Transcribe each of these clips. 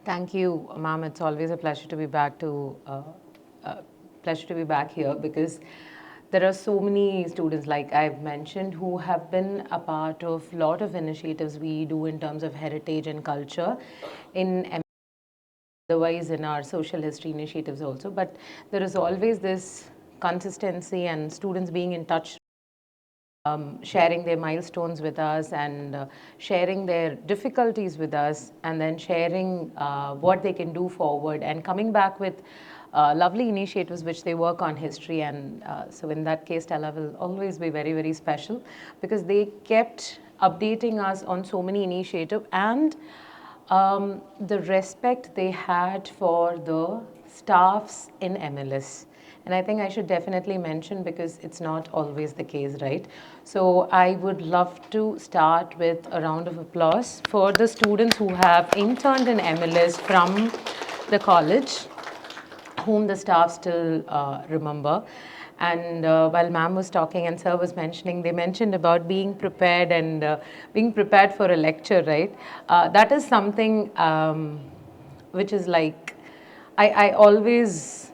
Thank you, ma'am. It's always a pleasure to be back here because there are so many students, like I've mentioned, who have been a part of a lot of initiatives we do in terms of heritage and culture in otherwise in our social history initiatives also. But there is always this consistency and students being in touch, sharing their milestones with us and sharing their difficulties with us, and then sharing what they can do forward and coming back with lovely initiatives which they work on history. And so in that case, Stella will always be very, very special because they kept updating us on so many initiatives, and the respect they had for the staffs in MLS. And I think I should definitely mention because it's not always the case, right? So I would love to start with a round of applause for the students who have interned in MLS from the college, whom the staff still remember. And while ma'am was talking and sir was mentioning, they mentioned about being prepared and being prepared for a lecture, right? That is something which is like, I always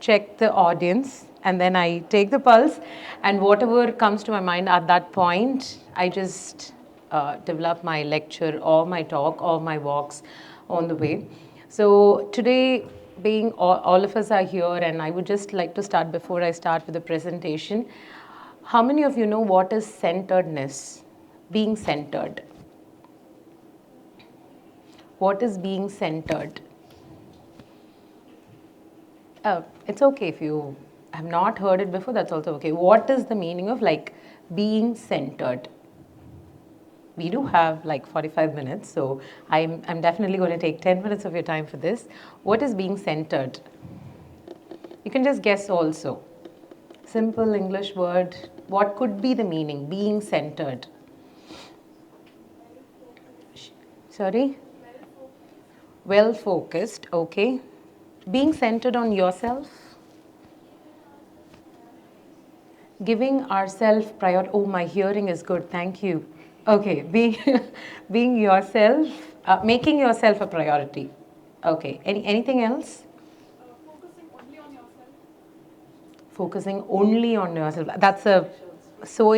check the audience and then I take the pulse, and whatever comes to my mind at that point, I just develop my lecture or my talk or my walks on the way. So today, being all of us are here, and I would just like to start before I start with the presentation. How many of you know what is centeredness? Being centered. What is being centered? It's okay if you have not heard it before, that's also okay. What is the meaning of like being centered? We do have like 45 minutes, so I'm definitely going to take 10 minutes of your time for this. What is being centered? You can just guess also. Simple English word. What could be the meaning? Being centered. Sorry? Well focused, okay. Being centered on yourself. Giving ourselves priority. Oh, my hearing is good. Thank you. Okay, being being yourself, making yourself a priority. Okay. Anything else? Focusing only on yourself. That's a so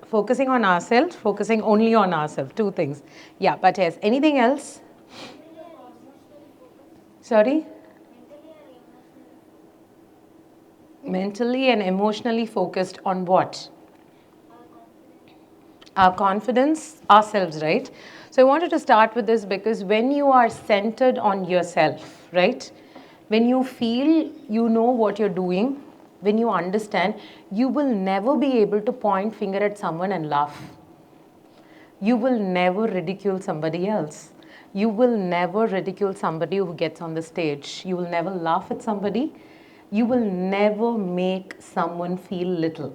focusing on ourselves, focusing only on ourselves. Two things. Yeah, but yes. Anything else? Sorry. Mentally and emotionally focused on what? Our confidence, ourselves, right? So I wanted to start with this because when you are centered on yourself, right? When you feel you know what you're doing, when you understand, you will never be able to point finger at someone and laugh. You will never ridicule somebody else. You will never ridicule somebody who gets on the stage. You will never laugh at somebody. You will never make someone feel little.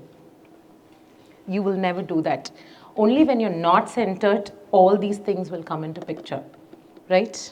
You will never do that. Only when you're not centered, all these things will come into picture, right?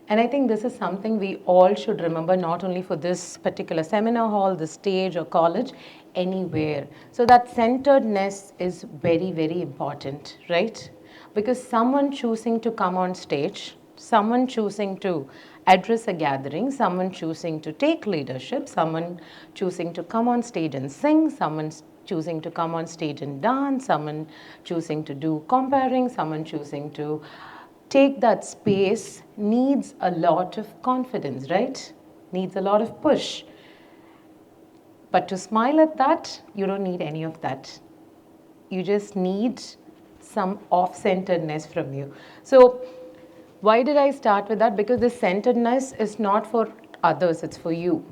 And I think this is something we all should remember, not only for this particular seminar hall, the stage or college, anywhere. So that centeredness is very, very important, right? Because someone choosing to come on stage, someone choosing to address a gathering, someone choosing to take leadership, someone choosing to come on stage and sing, someone choosing to come on stage and dance, someone choosing to do comparing, someone choosing to take that space needs a lot of confidence, right? Needs a lot of push. But to smile at that, you don't need any of that. You just need some off-centeredness from you. So why did I start with that? Because this centeredness is not for others, it's for you,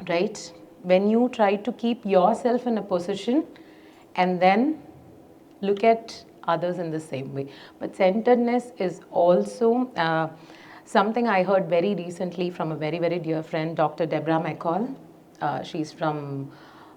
right? When you try to keep yourself in a position and then look at others in the same way. But centeredness is also something I heard very recently from a very, very dear friend, Dr. Deborah McCall. She's from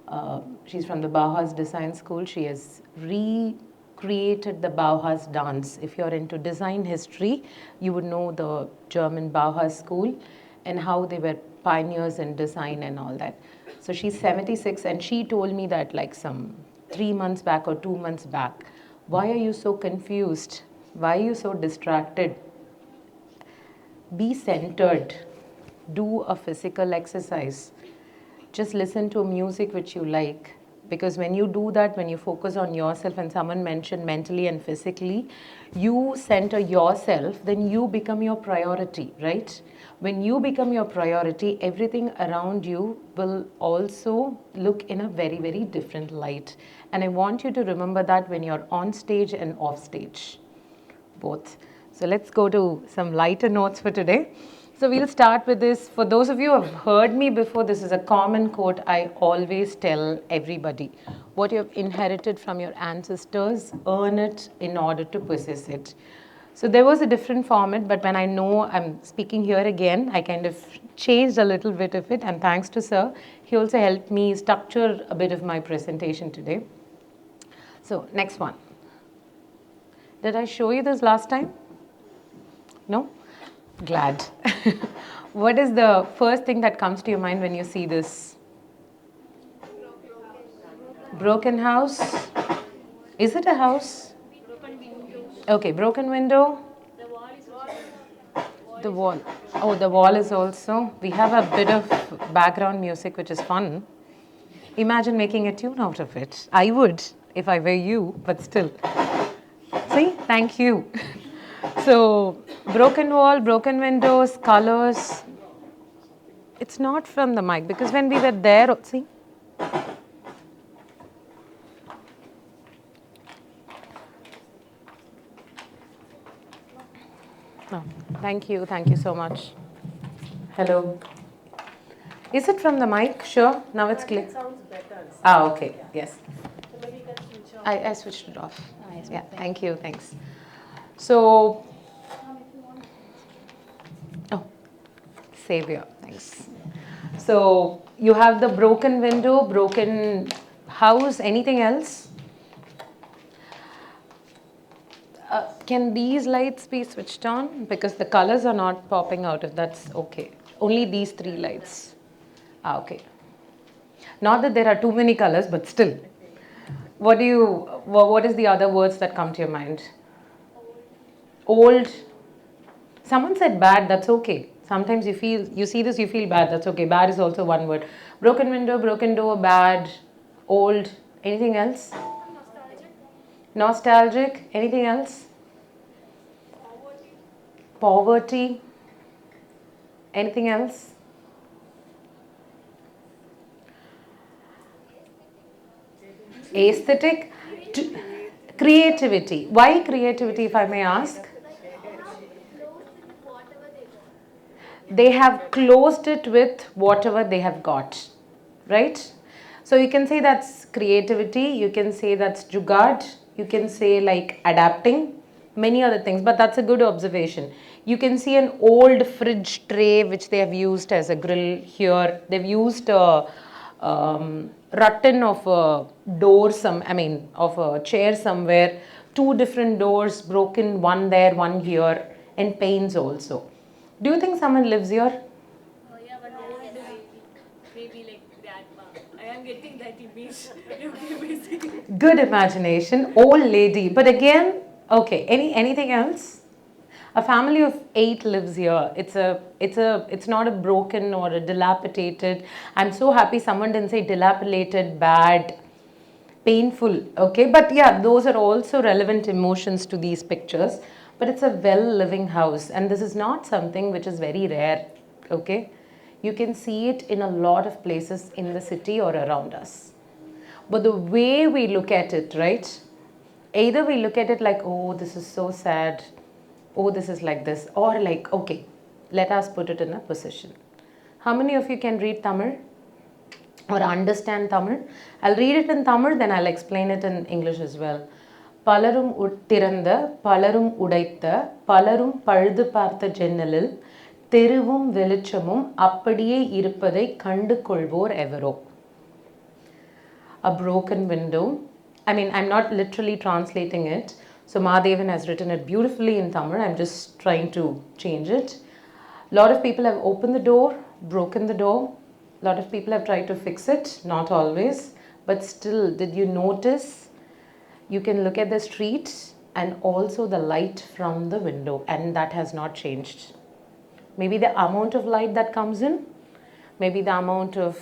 the Bauhaus Design School. She has recreated the Bauhaus dance. If you're into design history, you would know the German Bauhaus school and how they were pioneers in design and all that. So she's 76, and she told me that like some 3 months back or 2 months back, why are you so confused? Why are you so distracted? Be centered. Do a physical exercise. Just listen to music which you like. Because when you do that, when you focus on yourself, and someone mentioned mentally and physically, you center yourself, then you become your priority, right? When you become your priority, everything around you will also look in a very, very different light. And I want you to remember that when you're on stage and off stage, both. So let's go to some lighter notes for today. So we'll start with this. For those of you who have heard me before, this is a common quote I always tell everybody. What you have inherited from your ancestors, earn it in order to possess it. So there was a different format, but when I know I'm speaking here again, I kind of changed a little bit of it. And thanks to Sir, he also helped me structure a bit of my presentation today. So next one. Did I show you this last time? No? Glad. What is the first thing that comes to your mind when you see this? Broken house. Is it a house? Okay, broken window. The wall. Oh, the wall is also. We have a bit of background music which is fun. Imagine making a tune out of it. I would if I were you, but still. See, thank you. So, broken wall, broken windows, colors. It's not from the mic because when we were there, see. Oh, thank you so much. Hello. Is it from the mic? Sure. Now it's clear. It sounds better. Ah, okay. Yes. So maybe you can switch off. I switched it off. Yeah, thank you. Thanks. So, oh, Savior. Thanks. So, you have the broken window, broken house, anything else? Can these lights be switched on? Because the colors are not popping out, if that's okay. Only these three lights. Ah, okay. Not that there are too many colors, but still. What is the other words that come to your mind? Old. Someone said bad, that's okay. Sometimes you see this, you feel bad, that's okay. Bad is also one word. Broken window, broken door, bad, old. Anything else? Nostalgic. Anything else? Poverty. Anything else? Aesthetic. Creativity. Why creativity, if I may ask? They have closed it with whatever they have got, right? So you can say that's creativity, you can say that's jugaad, you can say like adapting, many other things, but that's a good observation. You can see an old fridge tray which they have used as a grill here. They've used a rattan of a door, of a chair somewhere, two different doors broken, one there, one here, and panes also. Do you think someone lives here? Oh yeah, but old maybe like grandma. I am getting that image. Good imagination, old lady. But again, okay. Anything else? A family of 8 lives here. It's not a broken or a dilapidated. I'm so happy someone didn't say dilapidated, bad, painful. Okay, but yeah, those are also relevant emotions to these pictures. But it's a well-living house, and this is not something which is very rare. Okay, you can see it in a lot of places in the city or around us. But the way we look at it, right? Either we look at it like, oh, this is so sad. Oh, this is like this. Or like, okay, let us put it in a position. How many of you can read Tamil or understand Tamil? I'll read it in Tamil, then I'll explain it in English as well. பலரும் திறந்த பலரும் உடைத்த பலரும் பழுது பார்த்த ஜன்னலில் தெருவும் வெளிச்சமும் அப்படியே இருப்பதை கண்டு கொள்வோர் எவரோ. A broken window. I'm not literally translating it. So Mahadevan has written it beautifully in Tamil. I'm just trying to change it. A lot of people have opened the door, broken the door. A lot of people have tried to fix it, not always. But still, did you notice? You can look at the street and also the light from the window, and that has not changed. Maybe the amount of light that comes in, maybe the amount of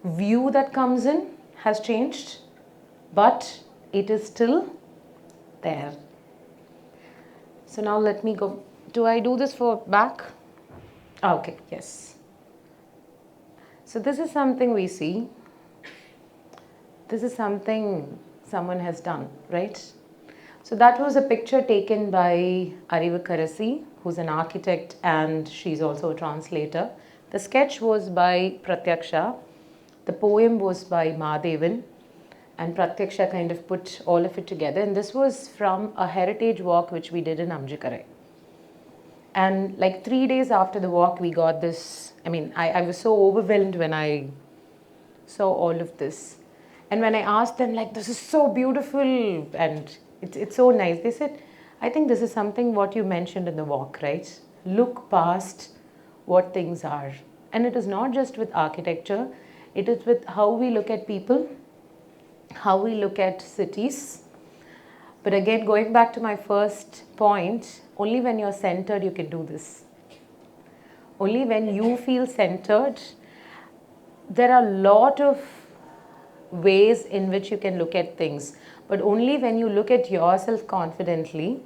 view that comes in has changed, but it is still there. So now let me go. Do I do this for back? Okay, yes. So this is something we see. This is something someone has done, right? So that was a picture taken by Arivakarasi, who's an architect and she's also a translator. The sketch was by Pratyaksha. The poem was by Mahadevan. And Pratyaksha kind of put all of it together. And this was from a heritage walk which we did in Amjikarai. And like 3 days after the walk, we got this. I mean, I was so overwhelmed when I saw all of this. And when I asked them, like, this is so beautiful and it's so nice, they said, I think this is something what you mentioned in the walk, right? Look past what things are. And it is not just with architecture, it is with how we look at people, how we look at cities. But again, going back to my first point, only when you're centered you can do this. Only when you feel centered, there are a lot of ways in which you can look at things. But only when you look at yourself confidently,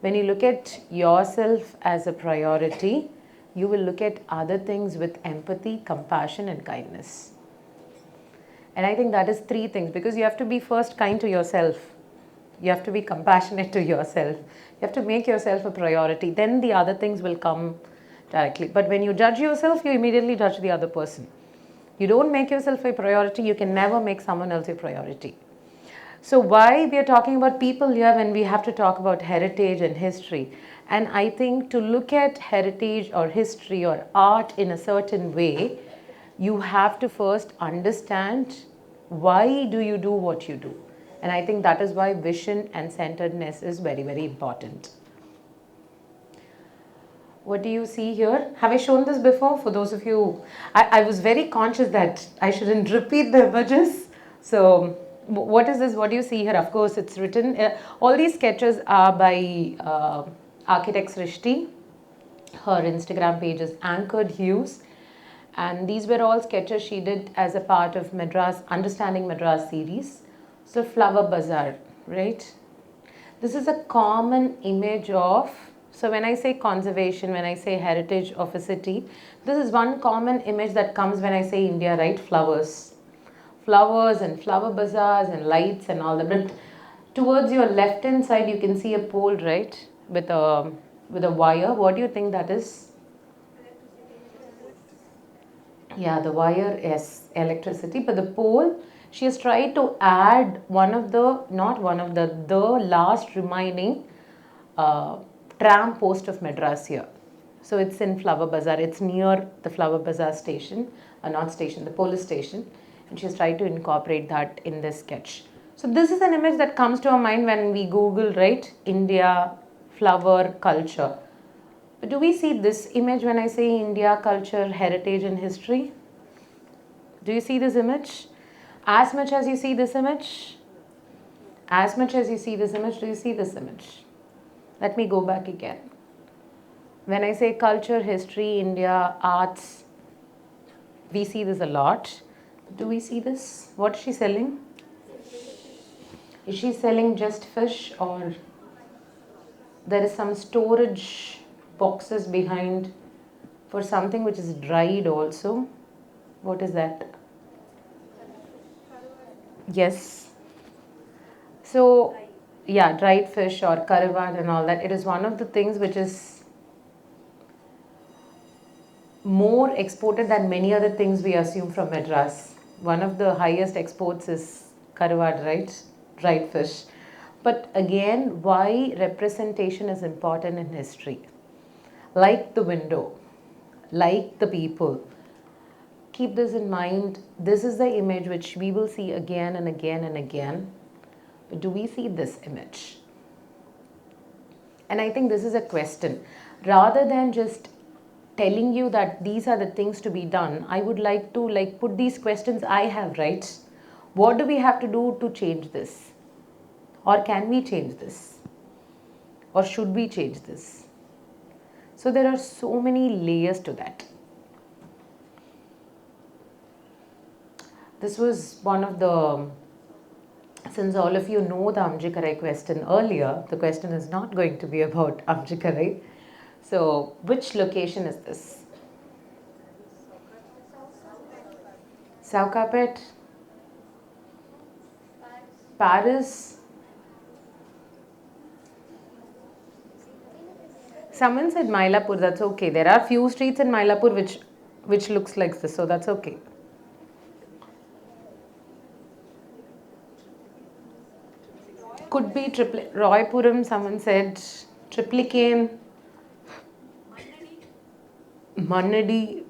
when you look at yourself as a priority, you will look at other things with empathy, compassion and kindness. And I think that is 3 things, because you have to be first kind to yourself. You have to be compassionate to yourself. You have to make yourself a priority. Then the other things will come directly. But when you judge yourself, you immediately judge the other person. You don't make yourself a priority, you can never make someone else a priority. So why we are talking about people here when we have to talk about heritage and history? And I think to look at heritage or history or art in a certain way, you have to first understand why do you do what you do. And I think that is why vision and centeredness is very, very important. What do you see here? Have I shown this before? For those of you, I was very conscious that I shouldn't repeat the images. So what is this? What do you see here? Of course, it's written. All these sketches are by architect Srishti. Her Instagram page is Anchored Hues. And these were all sketches she did as a part of Madras, Understanding Madras series. So Flower Bazaar, right? This is a common image of, so when I say conservation, when I say heritage of a city, this is one common image that comes when I say India, right? Flowers. Flowers and flower bazaars and lights and all that. But towards your left hand side, you can see a pole, right? With a wire. What do you think that is? Yeah, the wire is electricity, but the pole, she has tried to add the last remaining tram post of Madras here. So it's in Flower Bazaar. It's near the Flower Bazaar station, not station, the police station. And she's tried to incorporate that in this sketch. So this is an image that comes to our mind when we Google, right? India, flower, culture. But do we see this image when I say India, culture, heritage and history? Do you see this image? As much as you see this image? As much as you see this image, do you see this image? Let me go back again. When I say culture, history, India, arts, we see this a lot. Do we see this? What is she selling? Is she selling just fish, or there is some storage boxes behind for something which is dried also? What is that? Yes. So, yeah, dried fish or karivad and all that. It is one of the things which is more exported than many other things we assume from Madras. One of the highest exports is karivad, right? Dried fish. But again, why representation is important in history? Like the window, like the people. Keep this in mind. This is the image which we will see again and again and again. But do we see this image? And I think this is a question. Rather than just telling you that these are the things to be done, I would like to put these questions I have, right? What do we have to do to change this? Or can we change this? Or should we change this? So there are so many layers to that. This was one of the, since all of you know the Amjikarai question earlier, the question is not going to be about Amjikarai. So which location is this? Saukapet? Paris? Someone said Mylapore, that's okay. There are few streets in Mylapore which looks like this, so that's okay. Could be Roypuram, someone said Triplicane, Mannadi.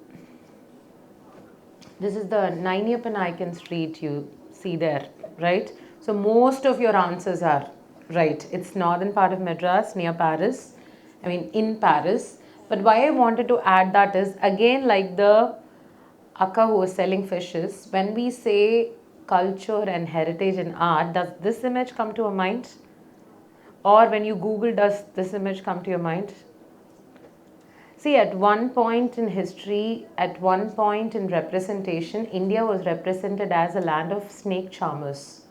This is the Nainiappan street you see there, right? So most of your answers are right. It's northern part of Madras near Paris. I mean in Paris. But why I wanted to add that is again like the Akka who was selling fishes. When we say culture and heritage and art, does this image come to your mind? Or when you Google, does this image come to your mind? See, at one point in history, at one point in representation, India was represented as a land of snake charmers.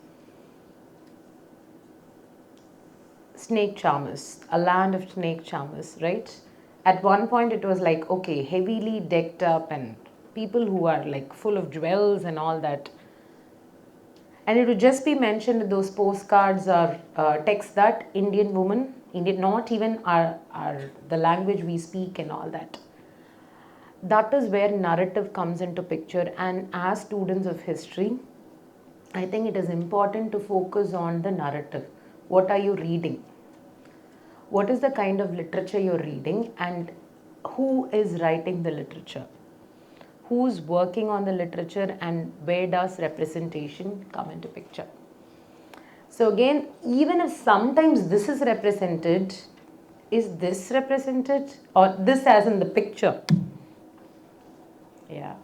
Snake charmers, a land of snake charmers, right? At one point, it was like, okay, heavily decked up and people who are like full of jewels and all that. And it would just be mentioned in those postcards or texts that Indian woman, Indian, not even our the language we speak and all that. That is where narrative comes into picture. And as students of history, I think it is important to focus on the narrative. What are you reading? What is the kind of literature you're reading and who is writing the literature? Who's working on the literature and where does representation come into picture? So again, even if sometimes this is represented, is this represented or this as in the picture? Yeah.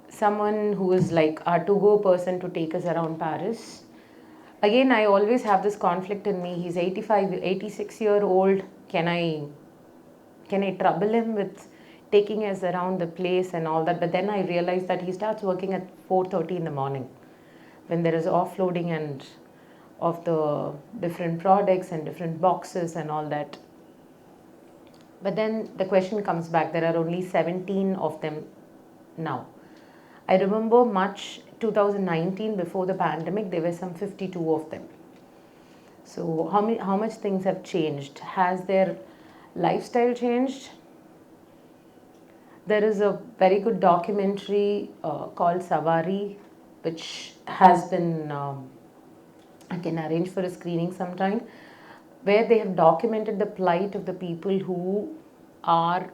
Someone who is like a to-go person to take us around Paris. Again, I always have this conflict in me. He's 85, 86-year-old. Can I trouble him with taking us around the place and all that? But then I realize that he starts working at 4:30 in the morning when there is offloading and of the different products and different boxes and all that. But then the question comes back, there are only 17 of them now. I remember March 2019, before the pandemic, there were some 52 of them. So how much things have changed? Has their lifestyle changed? There is a very good documentary called Savari, which has been, I can arrange for a screening sometime, where they have documented the plight of the people who are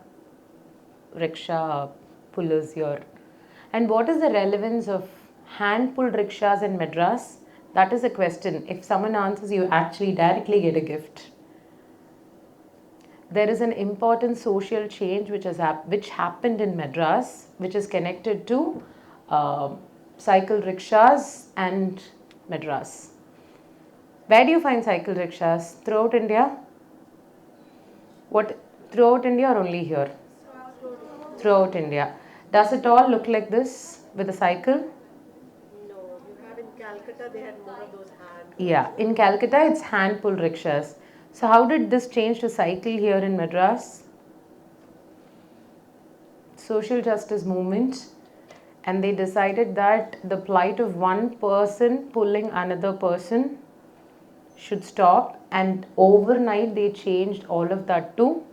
rickshaw pullers here. And what is the relevance of hand-pulled rickshaws in Madras? That is a question. If someone answers, you actually directly get a gift. There is an important social change which happened in Madras, which is connected to cycle rickshaws and Madras. Where do you find cycle rickshaws? Throughout India? What, throughout India or only here? Throughout India. Does it all look like this with a cycle? No, you have in Calcutta, they had more of those hand. Yeah, in Calcutta it's hand pulled rickshaws. So how did this change to cycle here in Madras? Social justice movement, and they decided that the plight of one person pulling another person should stop, and overnight they changed all of that to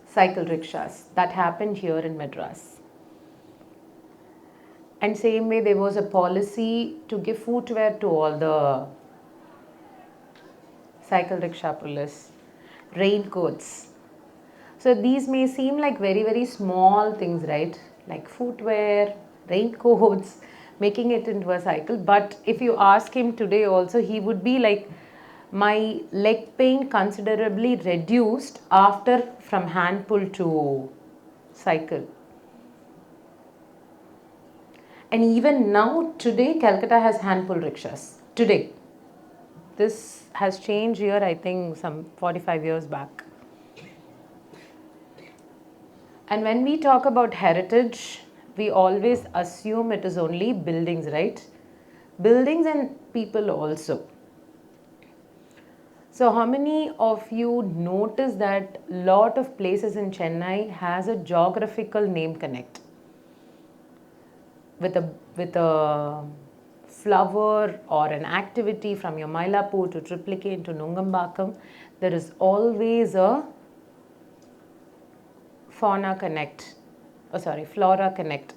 cycle rickshaws. That happened here in Madras. And same way there was a policy to give footwear to all the cycle rickshaw pullers, raincoats. So these may seem like very, very small things, right? Like footwear, raincoats, making it into a cycle. But if you ask him today also, he would be like, my leg pain considerably reduced after from hand pull to cycle. And even now, today, Calcutta has hand pull rickshaws. Today. This has changed here, I think, some 45 years back. And when we talk about heritage, we always assume it is only buildings, right? Buildings and people also. So how many of you notice that lot of places in Chennai has a geographical name connect with a flower or an activity from your Mylapore to Triplicane to Nungambakam, there is always a fauna connect, flora connect,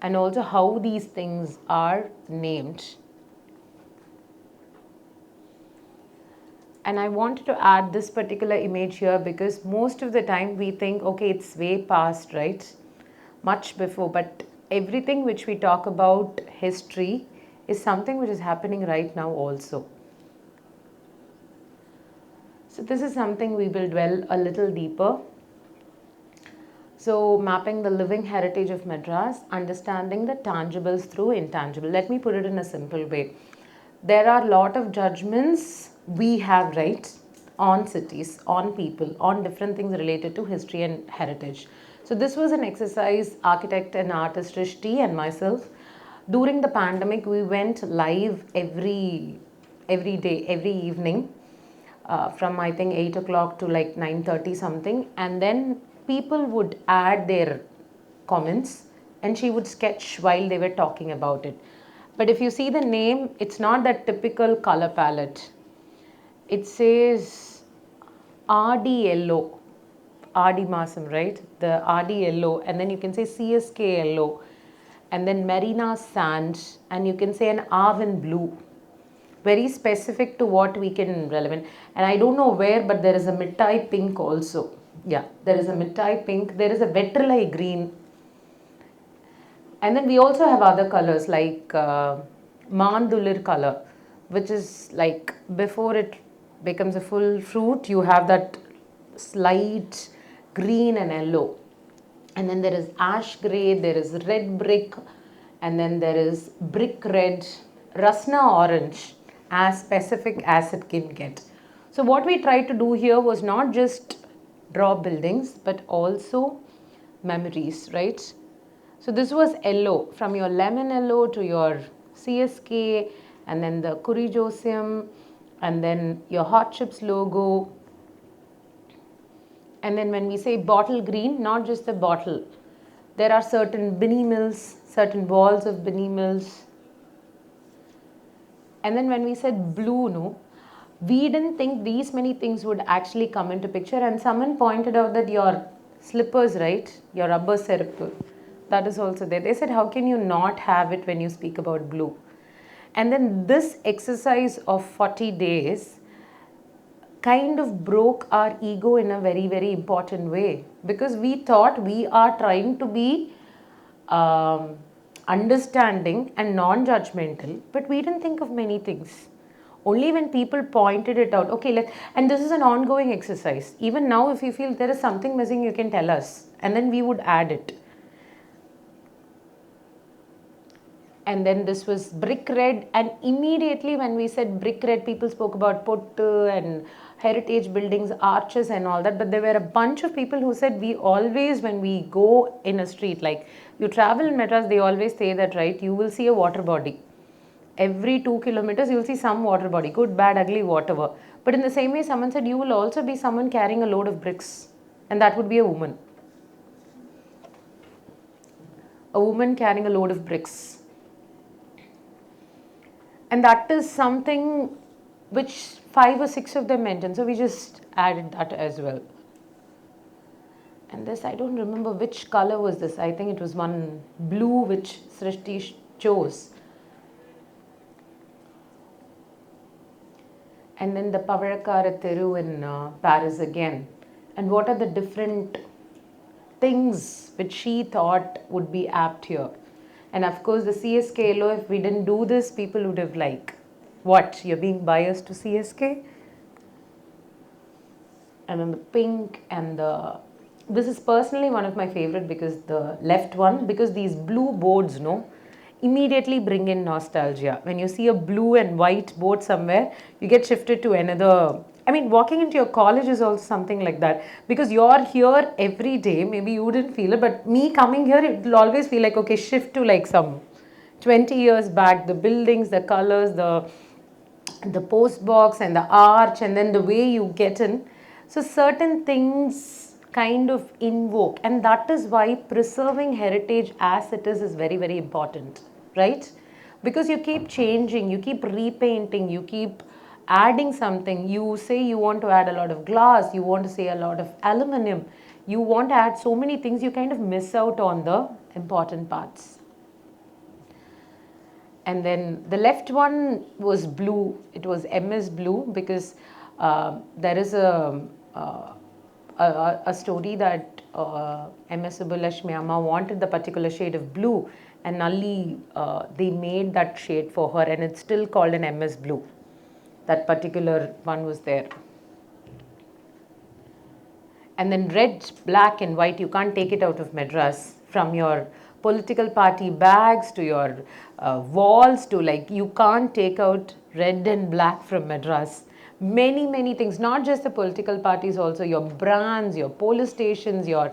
and also how these things are named. And I wanted to add this particular image here because most of the time we think, okay, it's way past, right? Much before, but everything which we talk about history is something which is happening right now also. So this is something we will dwell a little deeper. So mapping the living heritage of Madras, understanding the tangibles through intangible. Let me put it in a simple way. There are a lot of judgments we have, right, on cities, on people, on different things related to history and heritage. So this was an exercise architect and artist Rishti and myself. During the pandemic, we went live every day, every evening, from I think 8 o'clock to like 9:30 something, and then people would add their comments and she would sketch while they were talking about it. But if you see the name, it's not that typical color palette. It says RD yellow, RD Masam, right? The RD yellow, and then you can say CSK yellow, and then Marina sand, and you can say an Arvin blue. Very specific to what we can relevant. And I don't know where, but there is a Mittai pink also. Yeah, there is a Mittai pink. There is a Vetralai green. And then we also have other colors like Mandulir color, which is like before it becomes a full fruit, you have that slight green and yellow. And then there is ash grey, there is red brick, and then there is brick red, Rasna orange, as specific as it can get. So what we tried to do here was not just draw buildings, but also memories, right? So this was yellow, from your lemon yellow to your CSK, and then the Kurijosium, and then your Hot Chips logo. And then when we say bottle green, not just the bottle, there are certain Binny mills, certain walls of Binny mills. And then when we said blue, no, we didn't think these many things would actually come into picture. And someone pointed out that your slippers, right, your rubber serupu, that is also there. They said, how can you not have it when you speak about blue? And then this exercise of 40 days kind of broke our ego in a very, very important way, because we thought we are trying to be understanding and non-judgmental, but we didn't think of many things. Only when people pointed it out, okay, and this is an ongoing exercise. Even now, if you feel there is something missing, you can tell us, and then we would add it. And then this was brick red, and immediately when we said brick red, people spoke about pottu and heritage buildings, arches and all that. But there were a bunch of people who said, we always, when we go in a street, like you travel in Madras, they always say that, right, you will see a water body. Every 2 kilometers, you will see some water body, good, bad, ugly, whatever. But in the same way, someone said, you will also be someone carrying a load of bricks, and that would be a woman. A woman carrying a load of bricks. And that is something which 5 or 6 of them mentioned. So we just added that as well. And this, I don't remember which color was this. I think it was one blue which Srishti chose. And then the Pavarakara Thiru in Paris again. And what are the different things which she thought would be apt here? And of course, the CSK yellow, if we didn't do this, people would have like, what, you're being biased to CSK? And then the pink and this is personally one of my favorite, because the left one, because these blue boards, no, immediately bring in nostalgia. When you see a blue and white board somewhere, you get shifted to another. I mean, walking into your college is also something like that, because you're here every day. Maybe you didn't feel it, but me coming here, it will always feel like, okay, shift to like some 20 years back. The buildings, the colors, the post box and the arch, and then the way you get in. So certain things kind of invoke, and that is why preserving heritage as it is very, very important, right? Because you keep changing, you keep repainting, you keep adding something. You say you want to add a lot of glass, you want to say a lot of aluminum, you want to add so many things, you kind of miss out on the important parts. And then the left one was blue. It was MS Blue, because there is a story that MS Subbulakshmi Amma wanted the particular shade of blue, and Nalli, they made that shade for her, and it's still called an MS Blue. That particular one was there. And then red, black and white, you can't take it out of Madras. From your political party bags to your walls to, like, you can't take out red and black from Madras. Many, many things, not just the political parties, also your brands, your police stations, your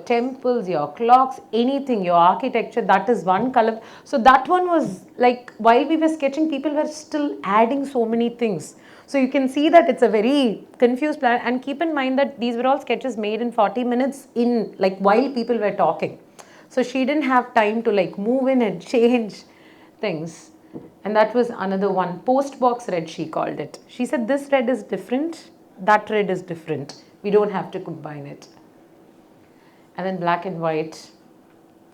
temples, your clocks, anything, your architecture, that is one color. So that one was like, while we were sketching, people were still adding so many things. So you can see that it's a very confused plan, and keep in mind that these were all sketches made in 40 minutes in, like, while people were talking. So she didn't have time to like move in and change things. And that was another one. Post box red, she called it. She said this red is different, that red is different. We don't have to combine it. And then black and white.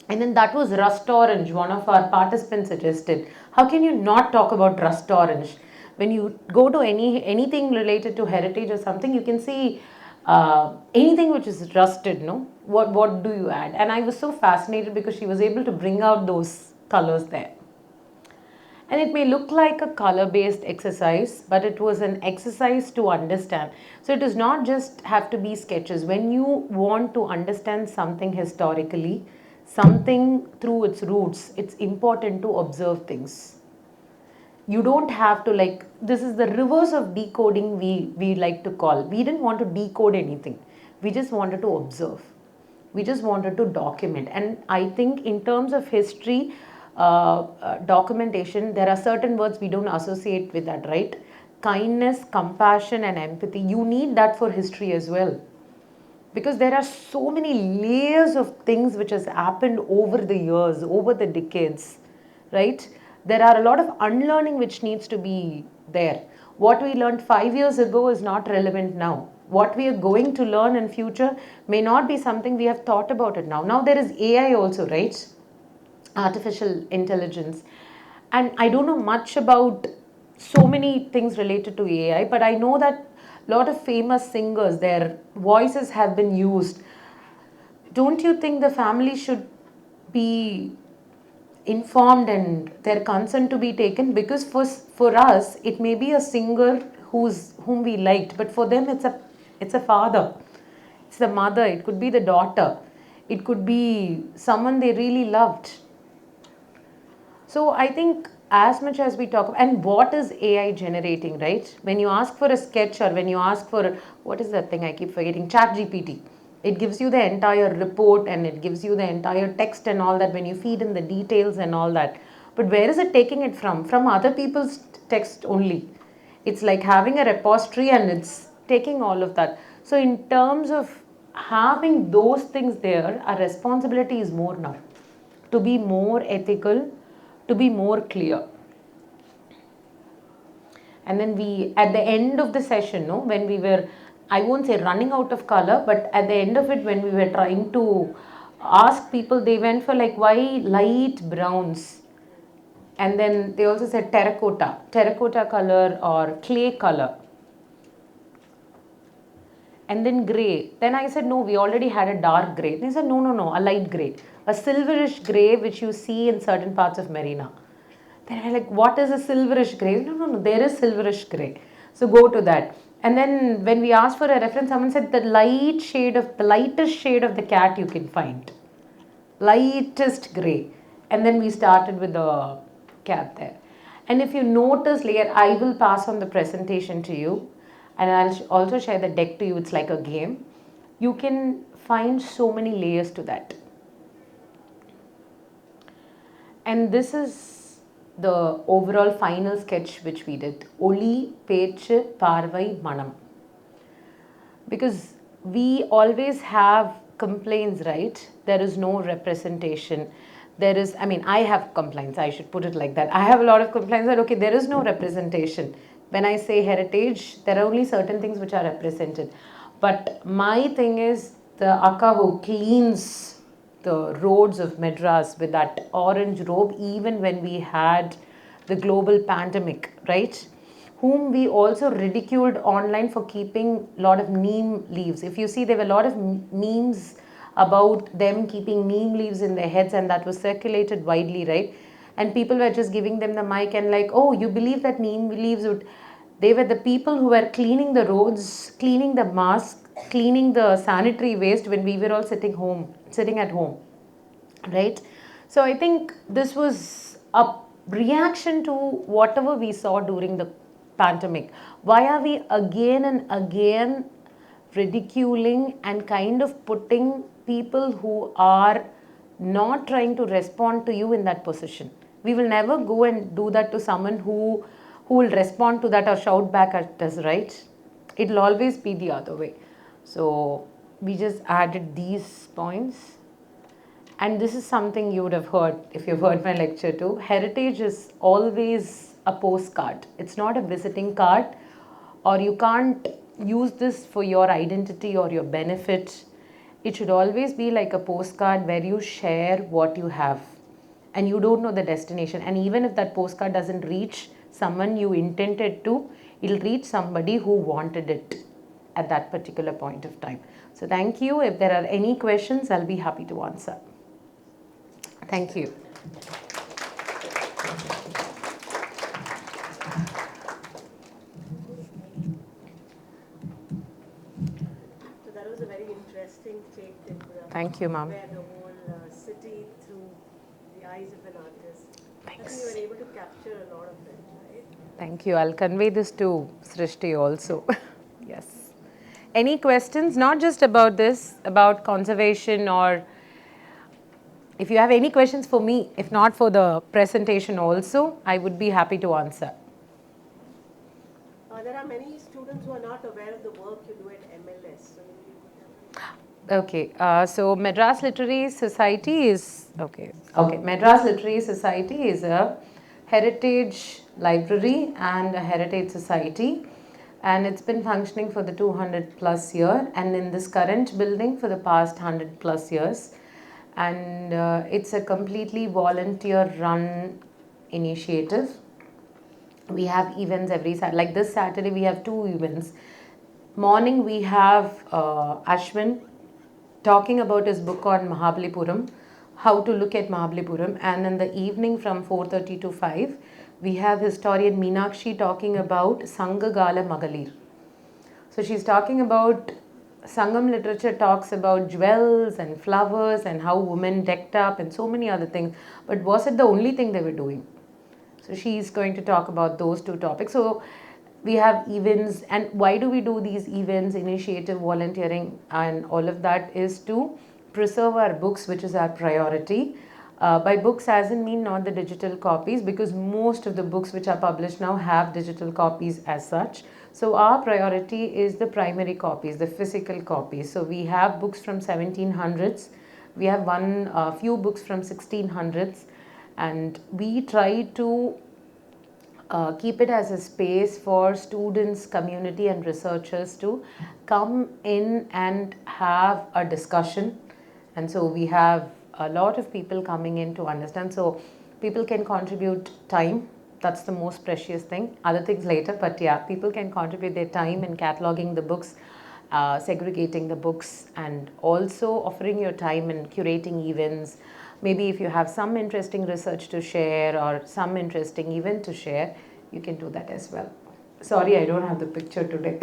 And then that was rust orange. One of our participants suggested, how can you not talk about rust orange? When you go to anything related to heritage or something, you can see anything which is rusted, no? What do you add? And I was so fascinated because she was able to bring out those colors there. And it may look like a color based exercise, but it was an exercise to understand. So it does not just have to be sketches. When you want to understand something historically, something through its roots, it's important to observe things. You don't have to, like, this is the reverse of decoding, we like to call. We didn't want to decode anything. We just wanted to observe. We just wanted to document. And I think in terms of history, documentation, there are certain words we don't associate with that, right? Kindness, compassion and empathy, you need that for history as well, because there are so many layers of things which has happened over the years, over the decades, right? There are a lot of unlearning which needs to be there. What we learned 5 years ago is not relevant now. What we are going to learn in future may not be something we have thought about it now. Now there is AI also, right? Artificial intelligence. And I don't know much about so many things related to AI, but I know that a lot of famous singers, their voices have been used. Don't you think the family should be informed and their consent to be taken? Because for us it may be a singer whom we liked, but for them it's a father, it's the mother, it could be the daughter, it could be someone they really loved. So I think as much as we talk, and what is AI generating, right? When you ask for a sketch, or when you ask for, what is that thing I keep forgetting, ChatGPT, it gives you the entire report and it gives you the entire text and all that when you feed in the details and all that. But where is it taking it from? From other people's text only. It's like having a repository and it's taking all of that. So in terms of having those things there, our responsibility is more now to be more ethical, to be more clear. And then we, at the end of the session, no, when we were, I won't say running out of color, but at the end of it, when we were trying to ask people, they went for like, why light browns? And then they also said terracotta color or clay color. And then grey. Then I said, no, we already had a dark grey. They said, no, a light grey. A silverish grey, which you see in certain parts of Marina. Then I was like, what is a silverish grey? No, there is silverish grey. So go to that. And then when we asked for a reference, someone said the lightest shade of the cat you can find. Lightest grey. and then we started with the cat there. And if you notice later, I will pass on the presentation to you, and I'll also share the deck to you. It's like a game. You can find so many layers to that. And this is the overall final sketch which we did. Oli, Pechu, Parvai, Manam. Because we always have complaints, right? There is no representation. There is, I mean, I have complaints, I should put it like that. I have a lot of complaints that, okay, there is no representation. When I say heritage, there are only certain things which are represented. But my thing is the Akka who cleans the roads of Madras with that orange robe, even when we had the global pandemic, right? Whom we also ridiculed online for keeping a lot of neem leaves. If you see, there were a lot of memes about them keeping neem leaves in their heads, and that was circulated widely, right? And people were just giving them the mic and like, oh, you believe that neem leaves would... They were the people who were cleaning the roads, cleaning the masks, cleaning the sanitary waste when we were all sitting at home, right? So I think this was a reaction to whatever we saw during the pandemic. Why are we again and again ridiculing and kind of putting people who are not trying to respond to you in that position? We will never go and do that to someone who will respond to that or shout back at us, right? It will always be the other way. So we just added these points. And this is something you would have heard if you've heard my lecture too. Heritage is always a postcard. It's not a visiting card, or you can't use this for your identity or your benefit. It should always be like a postcard where you share what you have and you don't know the destination. And even if that postcard doesn't reach someone you intended to, it'll reach somebody who wanted it at that particular point of time. So thank you. If there are any questions, I'll be happy to answer. Thank you. So that was a very interesting take, Tripura. Thank you, ma'am. Where the whole city through the eyes of an artist. Thanks. And you were able to capture a lot of it, right? Thank you. I'll convey this to Srishti also. Yes. Any questions? Not just about this, about conservation, or if you have any questions for me, if not for the presentation also, I would be happy to answer. There are many students who are not aware of the work you do at MLS. So maybe you could tell them. Okay, so Madras Literary Society is, Madras Literary Society is a heritage library and a heritage society, and it's been functioning for the 200 plus year, and in this current building for the past 100 plus years. And it's a completely volunteer run initiative. We have events every Saturday. Like this Saturday we have 2 events. Morning we have Ashwin talking about his book on Mahabalipuram, how to look at Mahabalipuram, and in the evening from 4:30 to 5 we have historian Meenakshi talking about Sangagala Magalir. So she's talking about Sangam literature, talks about jewels and flowers and how women decked up and so many other things. But was it the only thing they were doing? So she's going to talk about those 2 topics. So we have events, and why do we do these events, initiative, volunteering, and all of that is to preserve our books, which is our priority. By books as in mean not the digital copies, because most of the books which are published now have digital copies as such. So our priority is the primary copies, the physical copies. So we have books from 1700s, we have few books from 1600s, and we try to keep it as a space for students, community and researchers to come in and have a discussion. And so we have a lot of people coming in to understand. So people can contribute time. That's the most precious thing. Other things later, but yeah, people can contribute their time in cataloging the books, segregating the books, and also offering your time in curating events. Maybe if you have some interesting research to share or some interesting event to share, you can do that as well. Sorry, I don't have the picture today.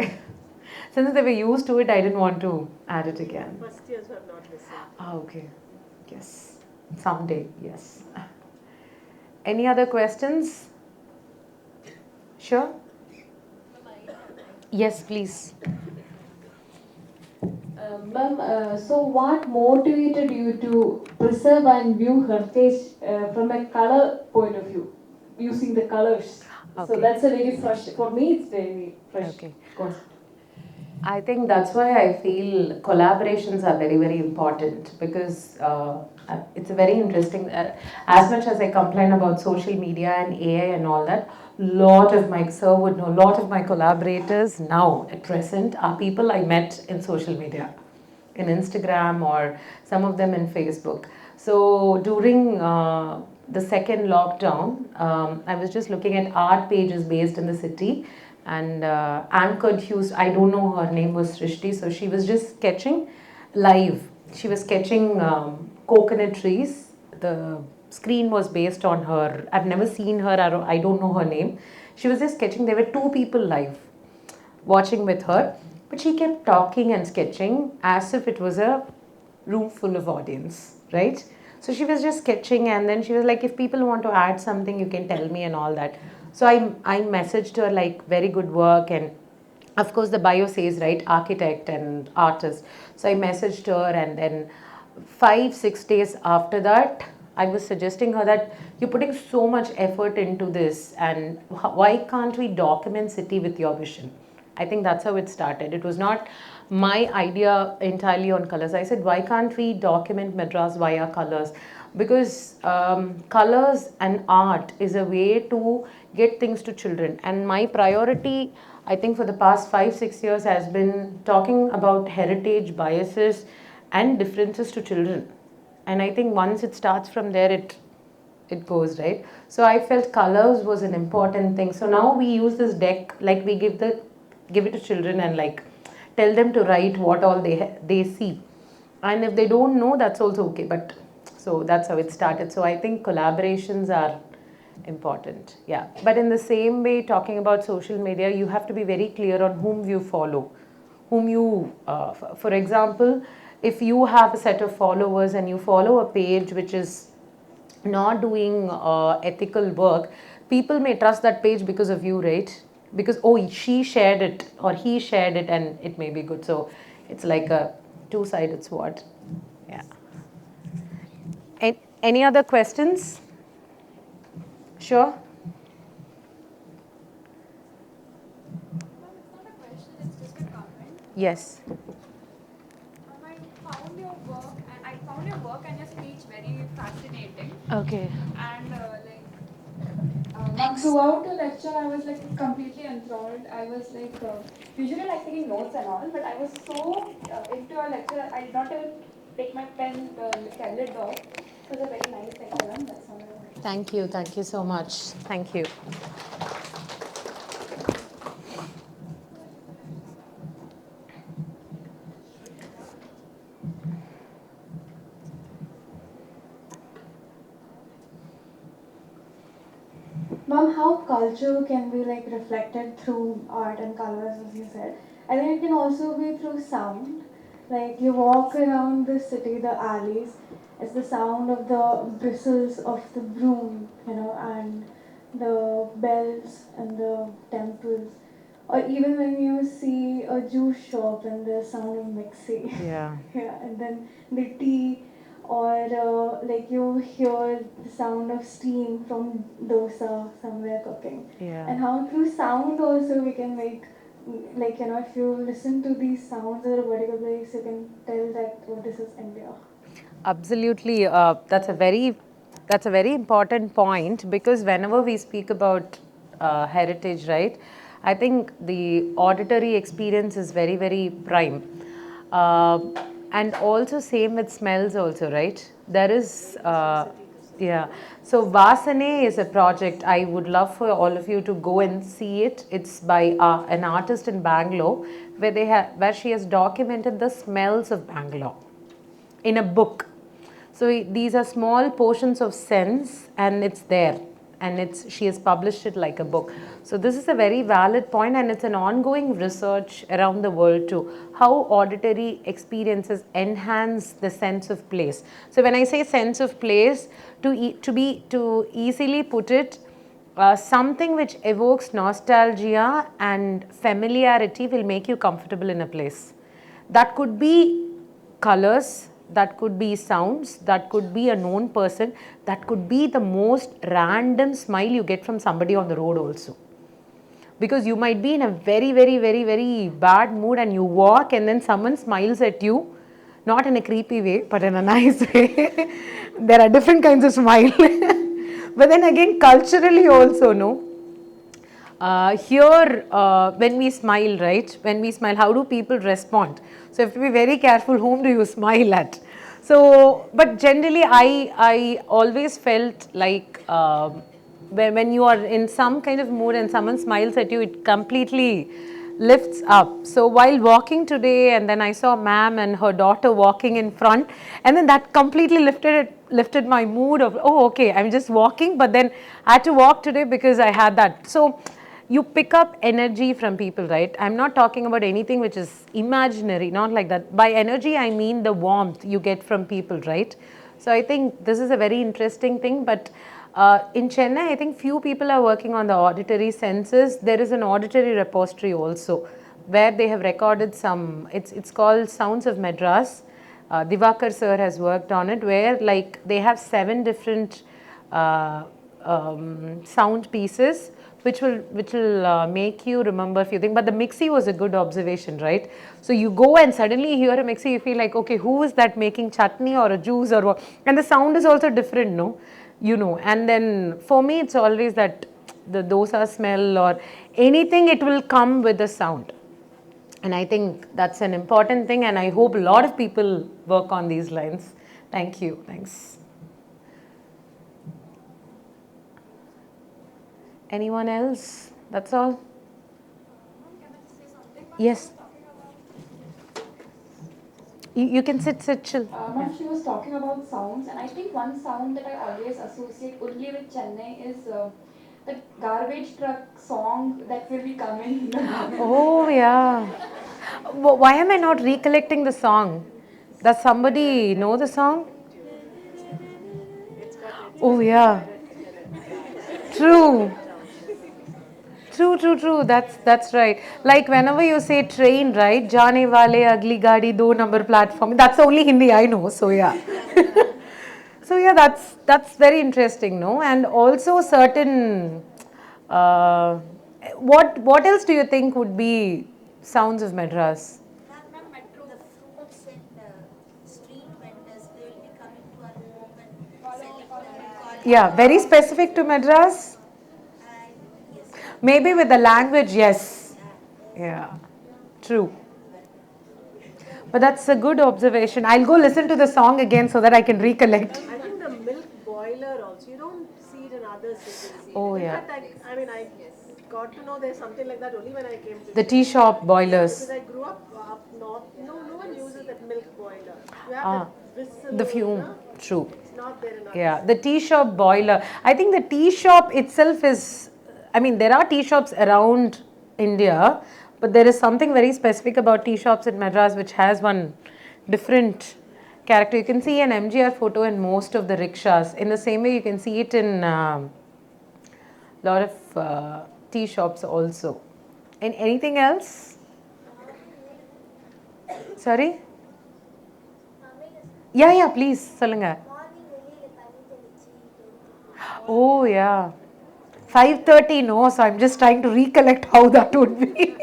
Since they were used to it, I didn't want to add it again. First years were not listening. Okay. Yes. Someday, yes. Any other questions? Sure. Yes, please. Ma'am, so what motivated you to preserve and view heritage from a color point of view, using the colors? So Okay. that's a very fresh, for me it's very fresh Okay. concept. I think that's why I feel collaborations are very, very important because it's a very interesting. As much as I complain about social media and AI and all that, lot of my sir would know. Lot of my collaborators now at present are people I met in social media, in Instagram or some of them in Facebook. So during the second lockdown, I was just looking at art pages based in the city and anchored Hughes. I don't know, her name was Srishti, so she was just sketching live. She was sketching coconut trees. The screen was based on her. I've never seen her. I don't know her name. She was just sketching. There were two people live watching with her, but she kept talking and sketching as if it was a room full of audience, right? So she was just sketching, and then she was like, if people want to add something, you can tell me and all that. So I messaged her like, very good work, and of course the bio says, right, architect and artist. So I messaged her, and then 5 6 days after that, I was suggesting her that you're putting so much effort into this, and why can't we document city with your vision? I think that's how it started. It was not my idea entirely on colors. I said, why can't we document Madras via colors? Because colors and art is a way to get things to children. And my priority, I think, for the past 5 6 years has been talking about heritage, biases, and differences to children. And I think once it starts from there, it goes, right. So I felt colors was an important thing. So now we use this deck, like we give it to children and like tell them to write what all they see, and if they don't know, that's also okay. But so that's how it started. So I think collaborations are important, yeah. But in the same way, talking about social media, you have to be very clear on whom you follow, whom you for example, if you have a set of followers and you follow a page which is not doing ethical work, people may trust that page because of you, right? Because, oh, she shared it or he shared it and it may be good. So it's like a two-sided sword. Yeah. Any other questions? Sure. It's not a question, it's just a comment. Yes. I found your work and your speech very fascinating. Okay. And throughout the lecture, I was like completely enthralled. I was like, usually like taking notes and all, but I was so into your lecture, I did not even take my pen, lid off. It was a very nice lecture. That's all I wanted. Thank you. Thank you so much. Thank you. Mom, how culture can be like reflected through art and colors, as you said. I think it can also be through sound. Like you walk around the city, the alleys, it's the sound of the bristles of the broom, and the bells and the temples. Or even when you see a juice shop and the sound of mixie. Yeah. Yeah, and then the tea, or like you hear the sound of steam from dosa somewhere cooking. Yeah. And how through sound also we can make, like, if you listen to these sounds at a particular place, you can tell that, oh, this is India. Absolutely, that's a very important point, because whenever we speak about heritage, right? I think the auditory experience is very, very prime, uh, and also same with smells also, right? There is yeah. So Vasane is a project I would love for all of you to go and see it. It's by an artist in Bangalore, where she has documented the smells of Bangalore in a book. So these are small portions of sense and it's there. and she has published it like a book. So this is a very valid point, and it's an ongoing research around the world too, how auditory experiences enhance the sense of place. So when I say sense of place, to easily put it, something which evokes nostalgia and familiarity will make you comfortable in a place. That could be colors, that could be sounds, that could be a known person, that could be the most random smile you get from somebody on the road also. Because you might be in a very bad mood and you walk and then someone smiles at you, not in a creepy way but in a nice way. There are different kinds of smile. But then again, culturally also, no, here when we smile, right, when we smile, how do people respond? So you have to be very careful whom do you smile at. So but generally I always felt like when you are in some kind of mood and someone smiles at you, it completely lifts up. So while walking today, and then I saw ma'am and her daughter walking in front, and then that completely lifted my mood of, oh okay, I'm just walking, but then I had to walk today because I had that. So you pick up energy from people, right? I'm not talking about anything which is imaginary, not like that. By energy I mean the warmth you get from people, right? So I think this is a very interesting thing. But in Chennai, I think few people are working on the auditory senses. There is an auditory repository also where they have recorded some, it's called Sounds of Madras. Divakar sir has worked on it, where like they have 7 different sound pieces which will make you remember a few things. But the mixie was a good observation, right? So you go and suddenly hear a mixie, you feel like, okay, who is that making chutney or a juice or what? And the sound is also different, no? You know. And then for me, it's always that the dosa smell or anything, it will come with the sound. And I think that's an important thing, and I hope a lot of people work on these lines. Thank you. Thanks. Anyone else? That's all? Yes. You can sit, chill. Ma'am, she was talking about sounds, and I think one sound that I always associate only with Chennai is the garbage truck song that will be coming. Oh, yeah. Why am I not recollecting the song? Does somebody know the song? Oh, yeah. True. True. That's right. Like whenever you say train, right? Jaane wale agli gaadi 2 number platform. That's the only Hindi I know. So yeah. So yeah, that's very interesting, no? And also certain. What else do you think would be sounds of Madras? The fruits and street vendors, they will be coming to our home and selling the Yeah, very specific to Madras. yes. Maybe with the language, yes. Yeah, true. But that's a good observation. I'll go listen to the song again so that I can recollect. I think the milk boiler also, you don't see it in other cities. Oh, in yeah. fact, I got to know there's something like that only when I came to The tea shop boilers. because I grew up north. No one uses that milk boiler. You have Ah, the whistle. the fume. no? True. It's not there in other Yeah, the tea shop boiler. I think the tea shop itself is, I mean, there are tea shops around India, but there is something very specific about tea shops in Madras which has one different character. You can see an MGR photo in most of the rickshaws. In the same way, you can see it in a lot of tea shops also. And anything else? Sorry? Yeah, please. Solunga. Oh, yeah. 5:30, no, so I'm just trying to recollect how that would be.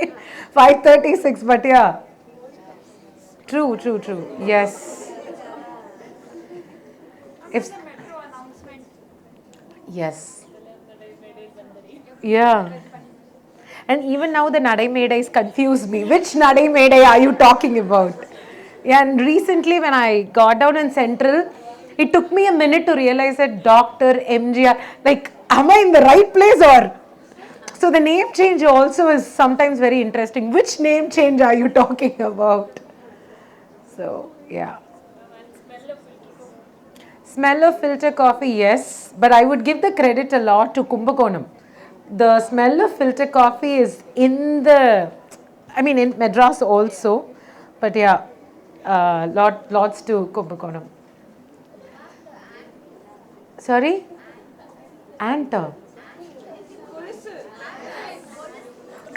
5:36, but yeah. True. Yes. If yes. Yeah. And even now the Nadai Medays confuse me. Which Nadai Medai are you talking about? Yeah, and recently when I got down in Central, it took me a minute to realize that Dr. MGR, like, am I in the right place or? So the name change also is sometimes very interesting. Which name change are you talking about? So, yeah. Smell of filter coffee, yes, but I would give the credit a lot to Kumbakonam. The smell of filter coffee is in the, I mean, in Madras also, but yeah, lots to Kumbakonam. Sorry? Anta.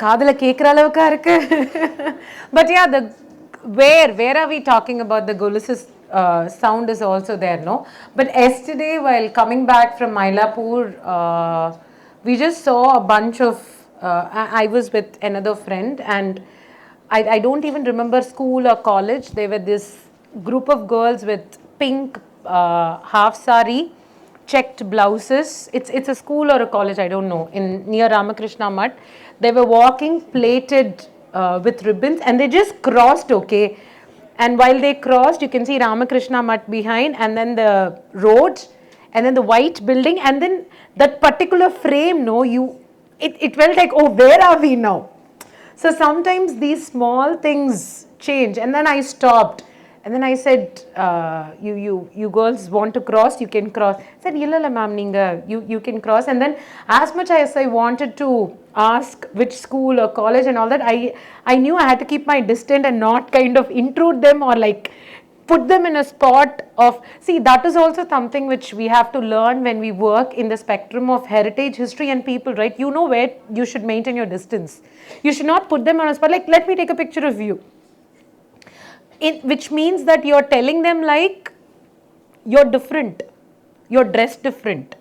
காதுல கேக்குற அளவுக்கா இருக்கு but yeah, the where are we talking about? The Golusus sound is also there, no? But yesterday while coming back from Mylapore, we just saw a bunch of I was with another friend, and I don't even remember school or college. They were this group of girls with pink half sari, checked blouses. It's a school or a college, I don't know, in near Ramakrishna Mutt. They were walking plated with ribbons, and they just crossed, okay. And while they crossed, you can see Ramakrishna Mutt behind, and then the road, and then the white building, and then that particular frame, no, it felt like, oh, where are we now? So sometimes these small things change. And then I stopped. And then I said, you girls want to cross, you can cross. I said, Illala ma'am, you can cross. And then as much as I wanted to ask which school or college and all that, I knew I had to keep my distance and not kind of intrude them or like put them in a spot of, see, that is also something which we have to learn when we work in the spectrum of heritage, history and people, right? You know where you should maintain your distance. You should not put them on a spot like, let me take a picture of you. Which means that you're telling them like, you're different, you're dressed different,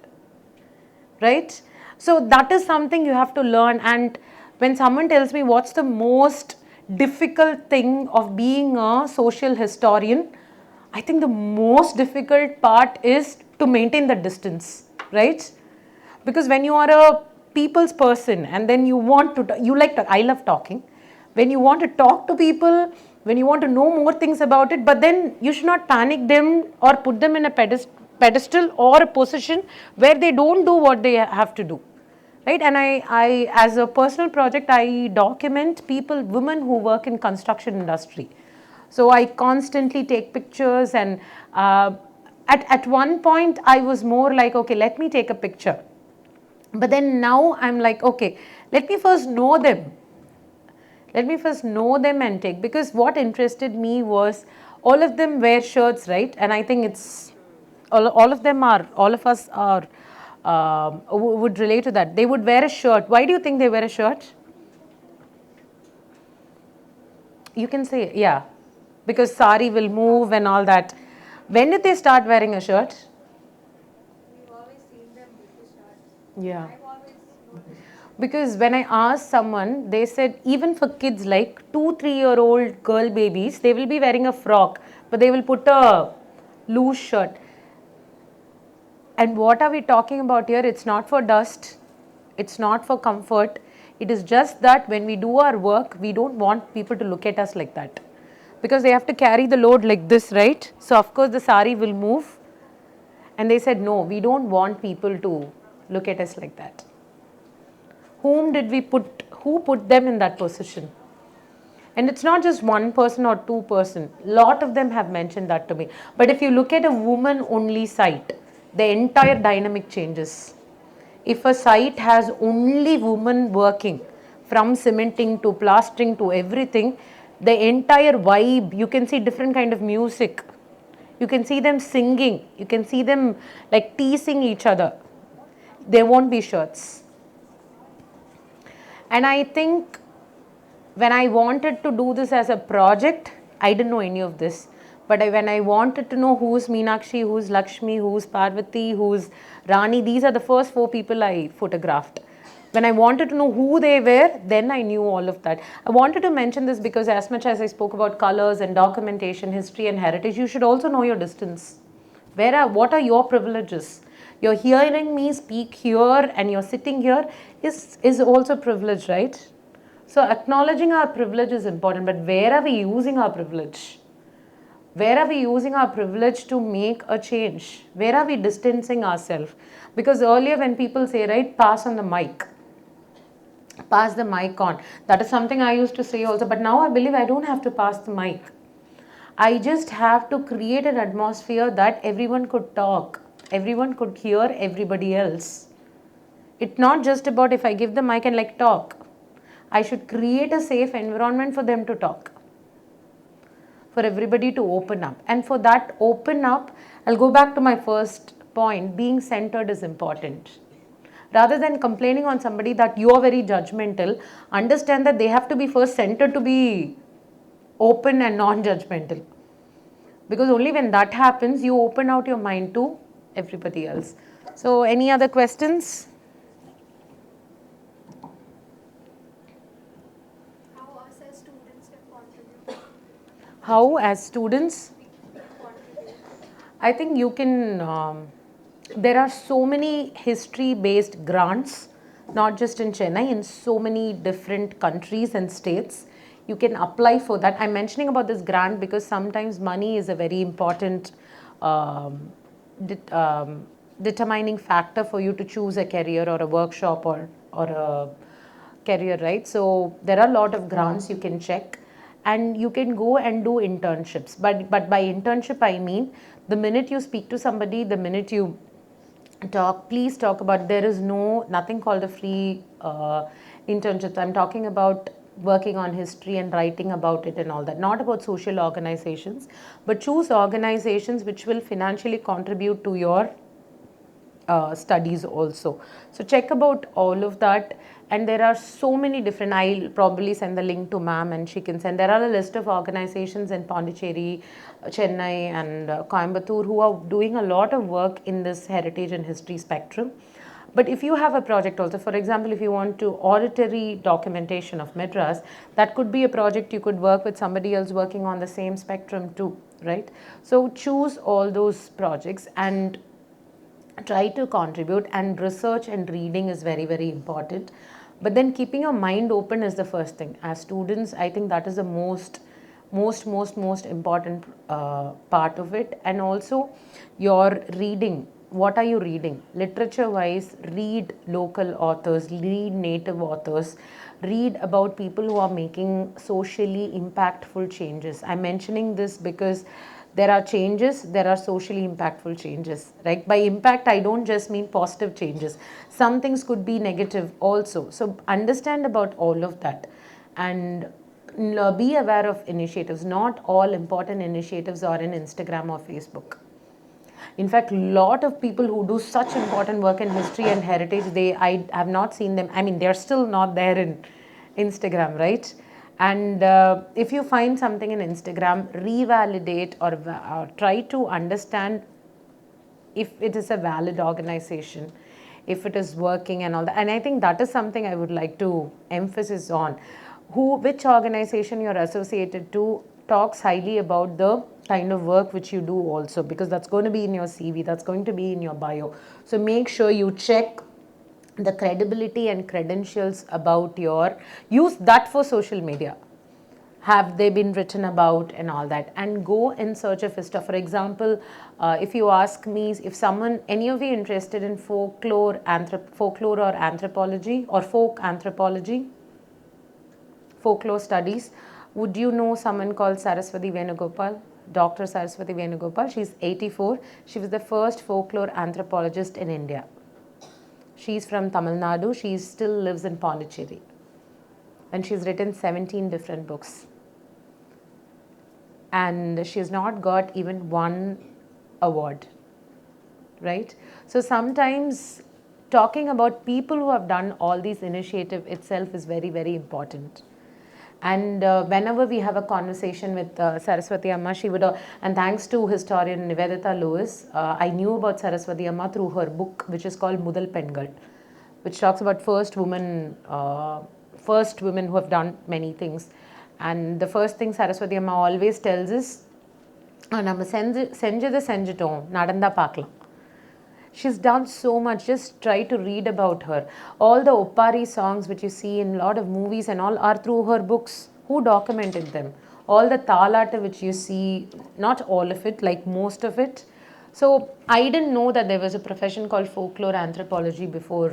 right? So that is something you have to learn. And when someone tells me what's the most difficult thing of being a social historian, I think the most difficult part is to maintain the distance, right? Because when you are a people's person and then you want to, you like to, I love talking. When you want to talk to people, when you want to know more things about it, but then you should not panic them or put them in a pedestal or a position where they don't do what they have to do, right? And I as a personal project, I document people, women who work in construction industry. So I constantly take pictures, and at one point I was more like, okay, let me take a picture. But then now I'm like, okay, let me first know them. Let me first know them and take, because what interested me was all of them wear shirts, right? And I think it's all of them are, all of us are would relate to that. They would wear a shirt. Why do you think they wear a shirt? You can say, yeah, because sari will move and all that. When did they start wearing a shirt? We've always seen them with the shirts. Yeah. I've always noticed. Because when I asked someone, they said even for kids like 2-3-year-old girl babies, they will be wearing a frock, but they will put a loose shirt. And what are we talking about here? It's not for dust, it's not for comfort. It is just that when we do our work, we don't want people to look at us like that, because they have to carry the load like this, right? So of course the sari will move. And they said, no, we don't want people to look at us like that. Whom did we put, who put them in that position? And it's not just one person or two person. Lot of them have mentioned that to me. But if you look at a woman only site, the entire dynamic changes. If a site has only women working, from cementing to plastering to everything, the entire vibe, you can see different kind of music. You can see them singing. You can see them like teasing each other. There won't be shirts. And I think when I wanted to do this as a project, I didn't know any of this. But when I wanted to know who's Meenakshi, who's Lakshmi, who's Parvati, who's Rani, these are the first 4 people I photographed. When I wanted to know who they were, then I knew all of that. I wanted to mention this because as much as I spoke about colors and documentation, history and heritage, you should also know your distance. What are your privileges? You're hearing me speak here and you're sitting here is also privilege, right? So acknowledging our privilege is important, but where are we using our privilege? Where are we using our privilege to make a change? Where are we distancing ourselves? Because earlier when people say, right, pass on the mic, pass the mic on. That is something I used to say also, but now I believe I don't have to pass the mic. I just have to create an atmosphere that everyone could talk, everyone could hear everybody else. It's not just about if I give the mic and like talk. I should create a safe environment for them to talk, for everybody to open up. And for that open up, I'll go back to my first point, being centered is important. Rather than complaining on somebody that you are very judgmental, understand that they have to be first centered to be open and non-judgmental. Because only when that happens, you open out your mind to everybody else. So any other questions? How us as students can contribute? How as students? Contribute. I think you can, there are so many history based grants, not just in Chennai, in so many different countries and states. You can apply for that. I'm mentioning about this grant because sometimes money is a very important um, determining factor for you to choose a career or a workshop or a career, right? So there are a lot of grants you can check and you can go and do internships. But by internship, I mean the minute you speak to somebody, the minute you talk, please talk about, there is nothing called a free internships. I'm talking about working on history and writing about it and all that, not about social organizations, but choose organizations which will financially contribute to your studies also. So check about all of that, and there are so many different, I'll probably send the link to ma'am and she can send, there are a list of organizations in Pondicherry, Chennai and Coimbatore who are doing a lot of work in this heritage and history spectrum. But if you have a project also, for example, if you want to auditory documentation of Madras, that could be a project you could work with somebody else working on the same spectrum too, right? So choose all those projects and try to contribute, and research and reading is very very important. But then keeping your mind open is the first thing. As students, I think that is the most important part of it. And also your reading, what are you reading literature wise? Read local authors, read native authors, read about people who are making socially impactful changes. I'm mentioning this because there are changes, there are socially impactful changes, right? By impact, I don't just mean positive changes. Some things could be negative also. So understand about all of that and be aware of initiatives. Not all important initiatives are in Instagram or Facebook. In fact, lot of people who do such important work in history and heritage, I have not seen them. I mean, they're still not there in Instagram, right? And if you find something in Instagram, revalidate or try to understand if it is a valid organization, if it is working and all that. And I think that is something I would like to emphasize on. Which organization you're associated to talks highly about the kind of work which you do also, because that's going to be in your CV, that's going to be in your bio. So make sure you check the credibility and credentials about use that for social media. Have they been written about and all that, and go in search of history. For example, if you ask me, if any of you interested in folklore or anthropology or folk anthropology, folklore studies, would you know someone called Saraswati Venugopal? Dr. Saraswati Venugopal, she's 84. She was the first folklore anthropologist in India. She's from Tamil Nadu. She still lives in Pondicherry. And she's written 17 different books. And she's not got even one award, right? So sometimes talking about people who have done all these initiatives itself is very, very important. And whenever we have a conversation with Saraswati Amma, she would, and thanks to historian Nivedita Lewis, I knew about Saraswati Amma through her book, which is called Mudal Pengal, which talks about first women who have done many things. And the first thing Saraswati Amma always tells is, நம்ம செஞ்சதை செஞ்சிட்டோம் நடந்தா பார்க்கலாம். She's done so much. Just try to read about her. All the Oppari songs which you see in a lot of movies and all are through her books. Who documented them? All the Talata which you see, not all of it, like most of it. So I didn't know that there was a profession called folklore anthropology before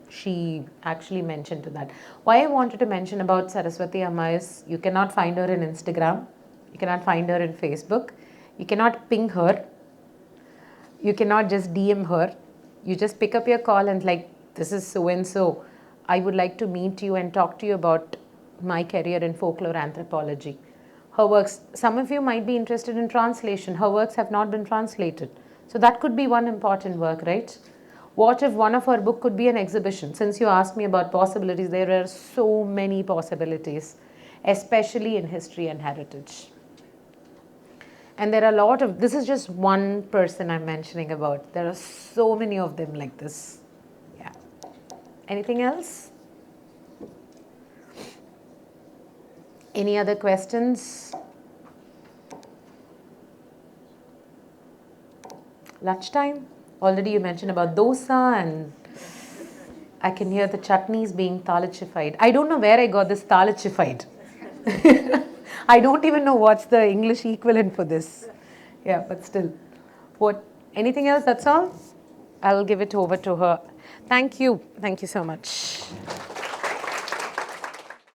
she actually mentioned to that. Why I wanted to mention about Saraswati Amma is, you cannot find her in Instagram. You cannot find her in Facebook. You cannot ping her. You cannot just DM her. You just pick up your call and like, this is so and so. I would like to meet you and talk to you about my career in folklore anthropology. Her works, some of you might be interested in translation. Her works have not been translated. So that could be one important work, right? What if one of her book could be an exhibition? Since you asked me about possibilities, there are so many possibilities, especially in history and heritage. And there are a lot of, this is just one person I'm mentioning about. There are so many of them like this. Yeah. Anything else? Any other questions? Lunchtime? Already you mentioned about dosa, and I can hear the chutneys being thalichified. I don't know where I got this thalichified. I don't even know what's the English equivalent for this. Yeah, but still. What? Anything else? That's all? I'll give it over to her. Thank you. Thank you so much.